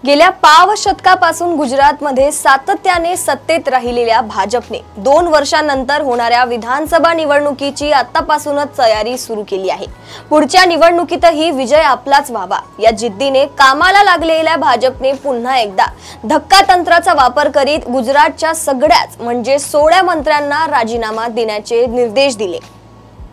गेल्या पाव शतकापासून गुजरातमध्ये सातत्याने सत्तेत राहिलेल्या भाजपने 2 वर्षांनंतर होणाऱ्या विधानसभा निवडणुकीची आतापासूनच तयारी सुरू केली आहे। पुढच्या निवडणुकीतही विजय आपलाच व्हावा या जिद्दीने कामाला लागलेल्या भाजपने पुन्हा एकदा धक्का तंत्राचा वापर करीत गुजरातच्या सगळ्याच म्हणजे 16 मंत्र्यांना राजीनामा देण्याचे निर्देश दिले।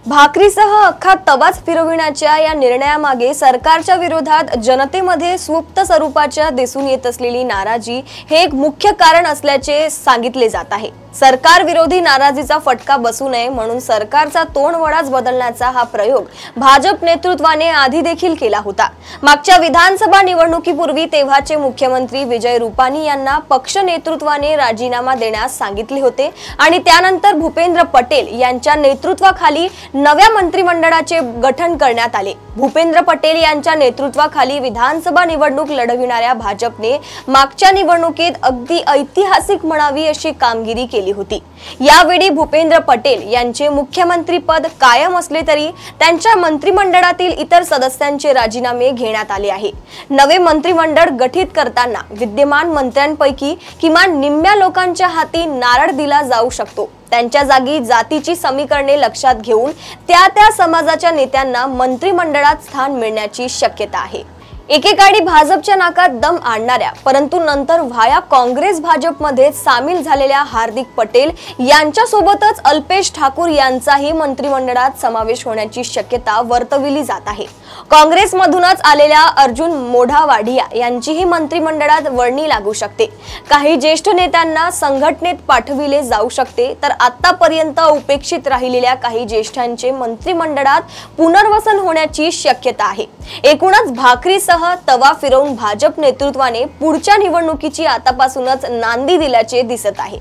भाकरीसह अख्खा तवाच फिरविण्याच्या या निर्णयामागे सरकारच्या विरोधात जनतेमध्ये सुप्त स्वरूपाच्या दिसून येत असलेली नाराजी हे एक मुख्य कारण असल्याचे सांगितले जात आहे। सरकार विरोधी नाराजीचा फटका बसू नये म्हणून सरकारचा तोंडवडाच बदलण्याचा हा प्रयोग भाजप नेतृत्वाने आधी देखील केला होता। मागच्या विधानसभा निवडणुकीपूर्वी तेव्हाचे मुख्यमंत्री विजय रूपानी यांना पक्ष नेतृत्वाने राजीनामा देण्यास सांगितले होते आणि त्यानंतर भूपेंद्र पटेल यांच्या नेतृत्वाखाली नव्या मंत्रिमंडळाचे गठन करण्यात आले। भूपेंद्र पटेल यांच्या नेतृत्वाखाली विधानसभा निवडणूक लढविणाऱ्या भाजपने मागच्या निवडणुकीत अगदी ऐतिहासिक म्हणावी अशी कामगिरी केली होती। यावेळी भूपेंद्र पटेल यांचे मुख्यमंत्री पद कायम असले तरी त्यांच्या मंत्रिमंडळातील इतर सदस्यांचे राजीनामे घेण्यात आले आहे। नवे मंत्रिमंडळ गठीत करताना विद्यमान मंत्र्यांपैकी किमान निम्म्या लोकांच्या हाती नारळ दिला जाऊ शकतो। त्यांच्या जागी जातीची समीकरणे लक्षात घेऊन त्या समाजाच्या नेत्यांना मंत्रिमंडळात स्थान मिळण्याची शक्यता आहे। एकेकाळी भाजपच्या नाकात दम आणणाऱ्या परंतु नंतर व्हाया काँग्रेस भाजपमध्ये सामील झालेल्या हार्दिक पटेल यांच्या सोबतच अल्पेश ठाकूर यांचाही मंत्रिमंडळात समावेश होण्याची शक्यता वर्तविली जात आहे। काँग्रेसमधूनच आलेल्या अर्जुन मोढावाडिया यांचीही मंत्रिमंडळात वर्णी लागू शकते। काही ज्येष्ठ नेत्यांना संघटनेत पाठविले जाऊ शकते तर आतापर्यंत उपेक्षित राहिलेल्या काही ज्येष्ठांचे मंत्रिमंडळात पुनर्वसन होण्याची शक्यता आहे। एकूणच भाकरीसह तवा फिरवून भाजप नेतृत्वाने पुढच्या निवडणुकीची आतापासूनच नांदी दिल्याचे दिसत आहे।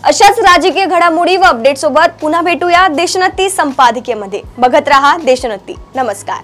अशाच राजकीय घडामोडी व अपडेट सोबत पुन्हा भेटूया देशोन्नती संपादकीयमध्ये। बघत रहा देशोन्नती। नमस्कार।